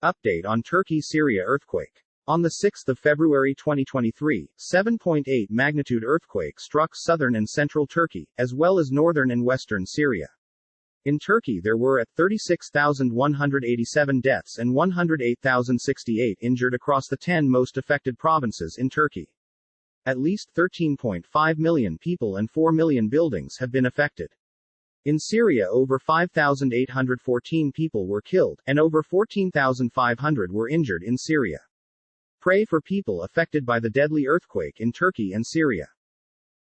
Update on Turkey-Syria earthquake. On 6 February 2023, 7.8 magnitude earthquake struck southern and central Turkey, as well as northern and western Syria. In Turkey there were 36,187 deaths and 108,068 injured across the 10 most affected provinces in Turkey. At least 13.5 million people and 4 million buildings have been affected. In Syria over 5,814 people were killed, and over 14,500 were injured in Syria. Pray for people affected by the deadly earthquake in Turkey and Syria.